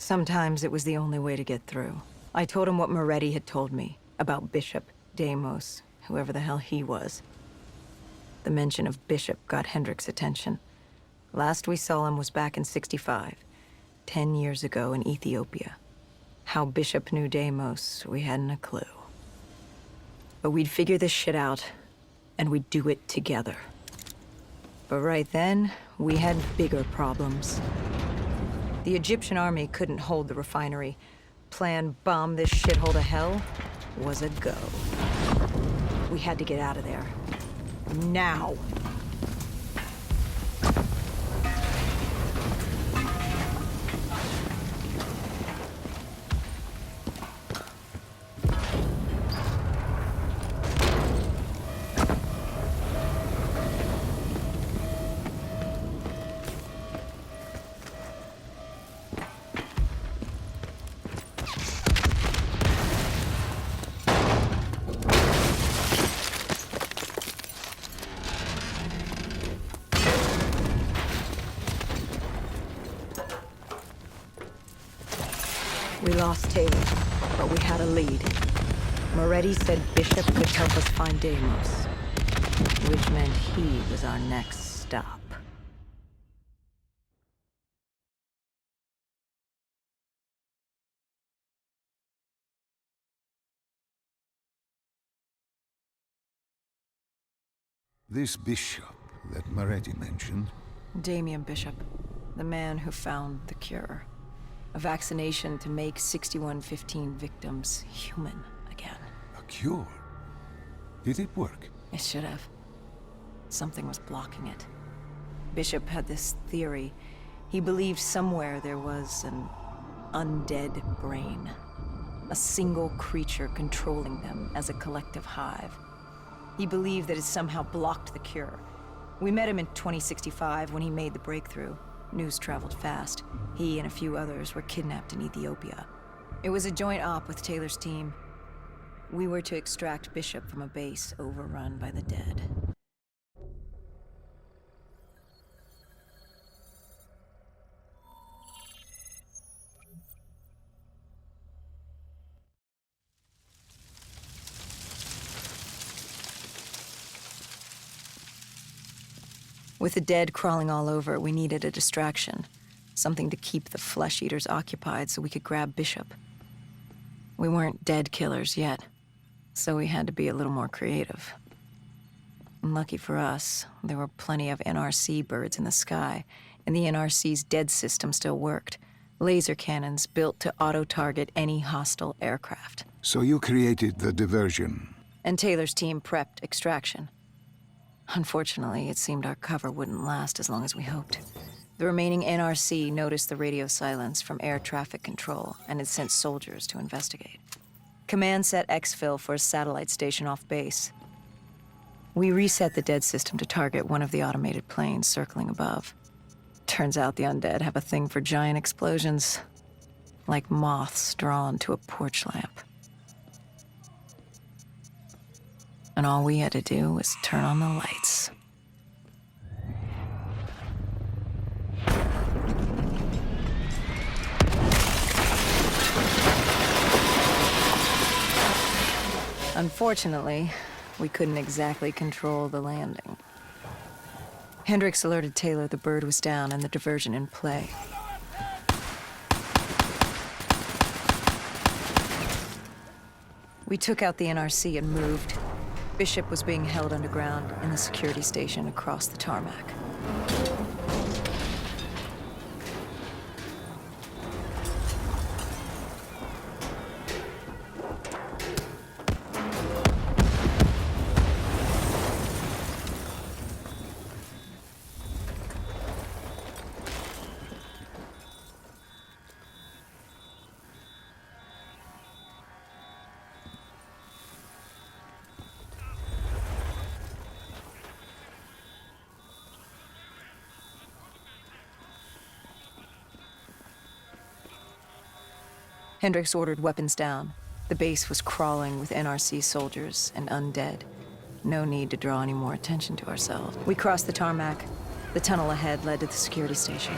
Sometimes it was the only way to get through. I told him what Moretti had told me about Bishop, Deimos, whoever the hell he was. The mention of Bishop got Hendricks' attention. Last we saw him was back in '65, 10 years ago in Ethiopia. How Bishop knew Deimos, we hadn't a clue. But we'd figure this shit out, and we'd do it together. But right then, we had bigger problems. The Egyptian army couldn't hold the refinery. Plan bomb this shithole to hell was a go. We had to get out of there. Now! We lost Taylor, but we had a lead. Moretti said Bishop could help us find Deimos, which meant he was our next stop. This Bishop that Moretti mentioned... Damien Bishop, the man who found the cure. A vaccination to make 6115 victims human again. A cure? Did it work? It should have. Something was blocking it. Bishop had this theory. He believed somewhere there was an undead brain. A single creature controlling them as a collective hive. He believed that it somehow blocked the cure. We met him in 2065 when he made the breakthrough. News traveled fast. He and a few others were kidnapped in Ethiopia. It was a joint op with Taylor's team. We were to extract Bishop from a base overrun by the dead. With the dead crawling all over, we needed a distraction. Something to keep the flesh eaters occupied so we could grab Bishop. We weren't dead killers yet, so we had to be a little more creative. And lucky for us, there were plenty of NRC birds in the sky, and the NRC's dead system still worked. Laser cannons built to auto-target any hostile aircraft. So you created the diversion. And Taylor's team prepped extraction. Unfortunately, it seemed our cover wouldn't last as long as we hoped. The remaining NRC noticed the radio silence from air traffic control and had sent soldiers to investigate. Command set exfil for a satellite station off base. We reset the dead system to target one of the automated planes circling above. Turns out the undead have a thing for giant explosions, like moths drawn to a porch lamp. And all we had to do was turn on the lights. Unfortunately, we couldn't exactly control the landing. Hendricks alerted Taylor the bird was down and the diversion in play. We took out the NRC and moved. Bishop was being held underground in the security station across the tarmac. Hendricks ordered weapons down. The base was crawling with NRC soldiers and undead. No need to draw any more attention to ourselves. We crossed the tarmac. The tunnel ahead led to the security station.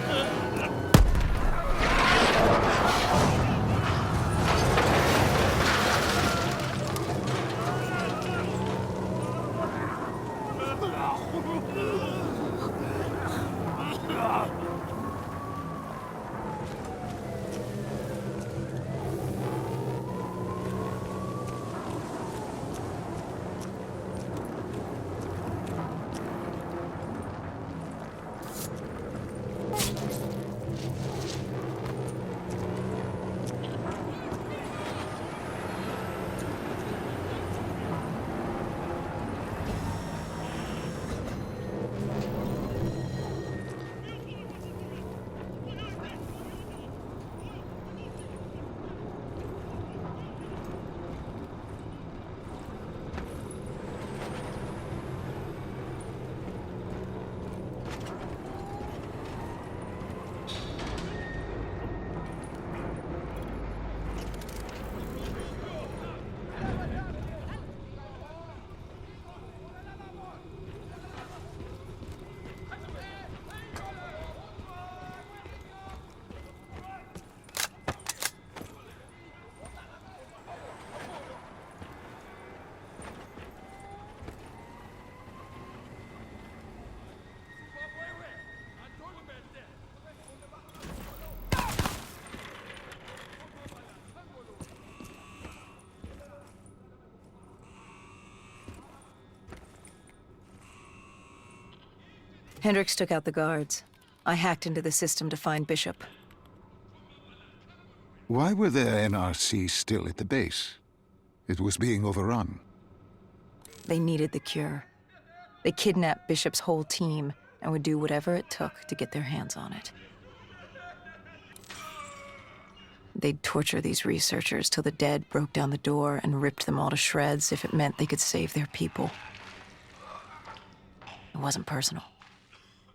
Hendricks took out the guards. I hacked into the system to find Bishop. Why were the NRC still at the base? It was being overrun. They needed the cure. They kidnapped Bishop's whole team and would do whatever it took to get their hands on it. They'd torture these researchers till the dead broke down the door and ripped them all to shreds if it meant they could save their people. It wasn't personal.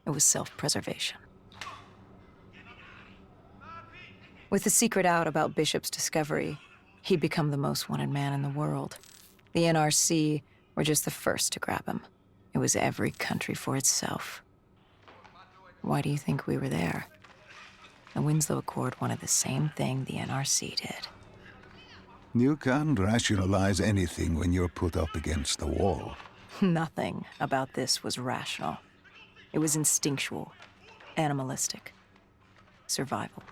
It was self-preservation. With the secret out about Bishop's discovery, he'd become the most wanted man in the world. The NRC were just the first to grab him. It was every country for itself. Why do you think we were there? The Winslow Accord wanted the same thing the NRC did. You can't rationalize anything when you're put up against the wall. Nothing about this was rational. It was instinctual, animalistic, survival.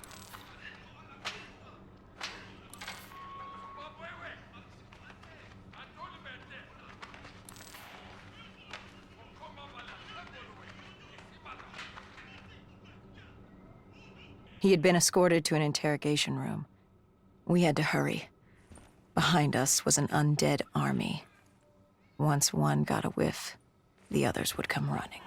He had been escorted to an interrogation room. We had to hurry. Behind us was an undead army. Once one got a whiff, the others would come running.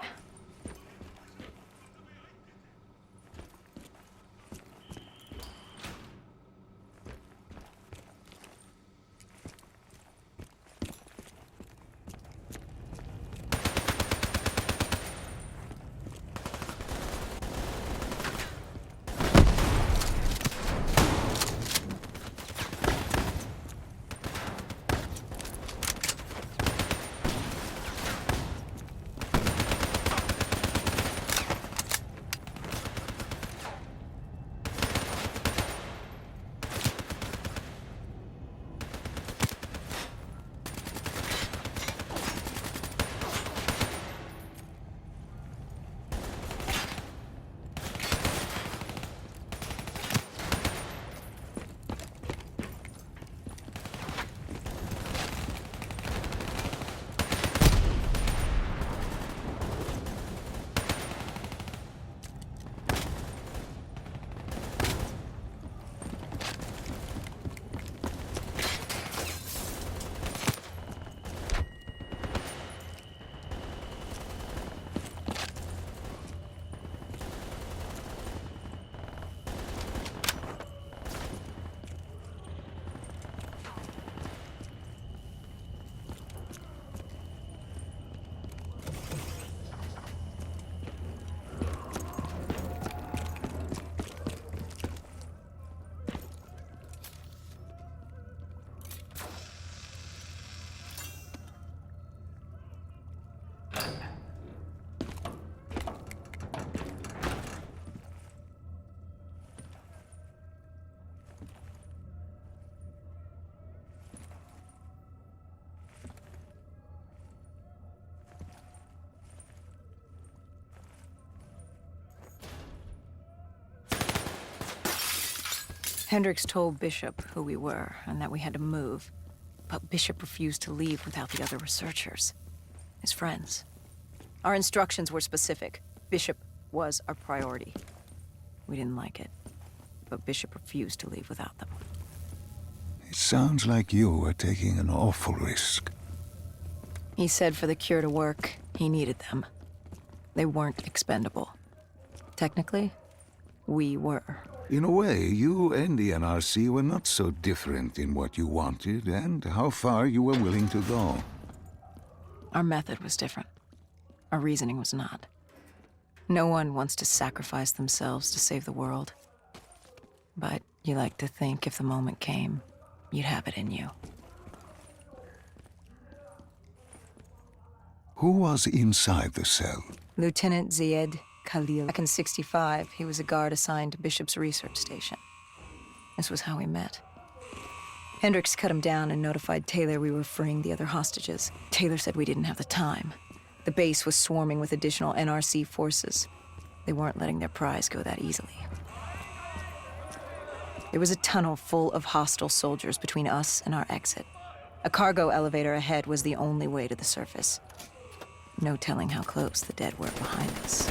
Hendricks told Bishop who we were and that we had to move, but Bishop refused to leave without the other researchers, his friends. Our instructions were specific. Bishop was our priority. We didn't like it, but Bishop refused to leave without them. It sounds like you were taking an awful risk. He said for the cure to work, he needed them. They weren't expendable. Technically, we were. In a way, you and the NRC were not so different in what you wanted and how far you were willing to go. Our method was different. Our reasoning was not. No one wants to sacrifice themselves to save the world. But you like to think if the moment came, you'd have it in you. Who was inside the cell? Lieutenant Zied Khalil. Back in '65, he was a guard assigned to Bishop's research station. This was how we met. Hendricks cut him down and notified Taylor we were freeing the other hostages. Taylor said we didn't have the time. The base was swarming with additional NRC forces. They weren't letting their prize go that easily. There was a tunnel full of hostile soldiers between us and our exit. A cargo elevator ahead was the only way to the surface. No telling how close the dead were behind us.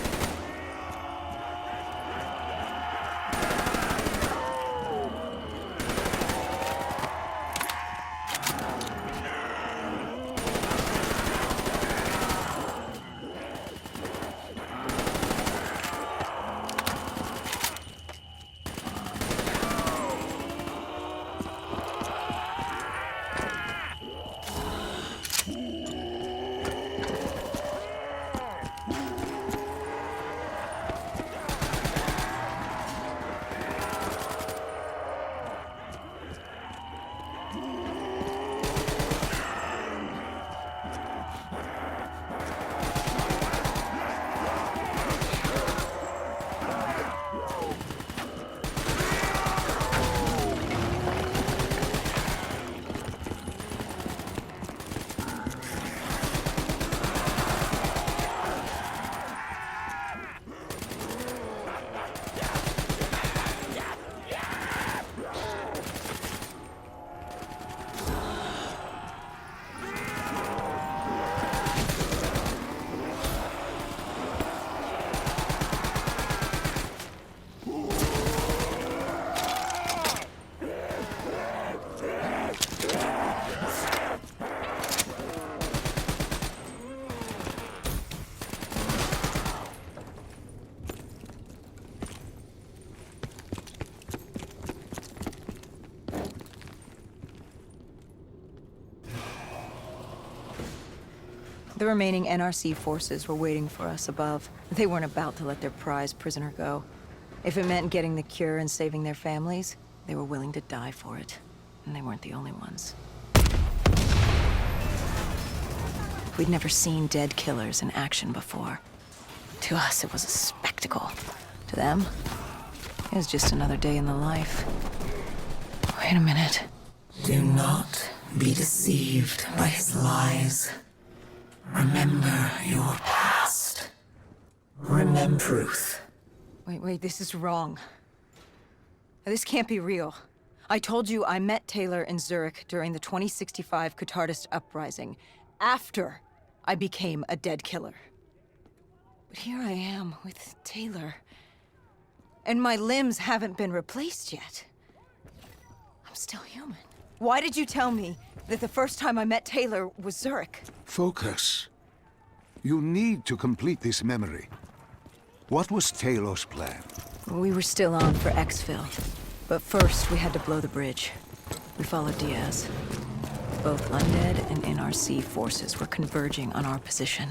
The remaining NRC forces were waiting for us above. They weren't about to let their prized prisoner go. If it meant getting the cure and saving their families, they were willing to die for it. And they weren't the only ones. We'd never seen dead killers in action before. To us, it was a spectacle. To them, it was just another day in the life. Wait a minute. Do not be deceived by his lies. Remember your past. Remember truth. Wait, this is wrong. This can't be real. I told you I met Taylor in Zurich during the 2065 Catardist Uprising, after I became a dead killer. But here I am with Taylor, and my limbs haven't been replaced yet. I'm still human. Why did you tell me that the first time I met Taylor was Zurich? Focus. You need to complete this memory. What was Taylor's plan? We were still on for exfil, but first we had to blow the bridge. We followed Diaz. Both undead and NRC forces were converging on our position.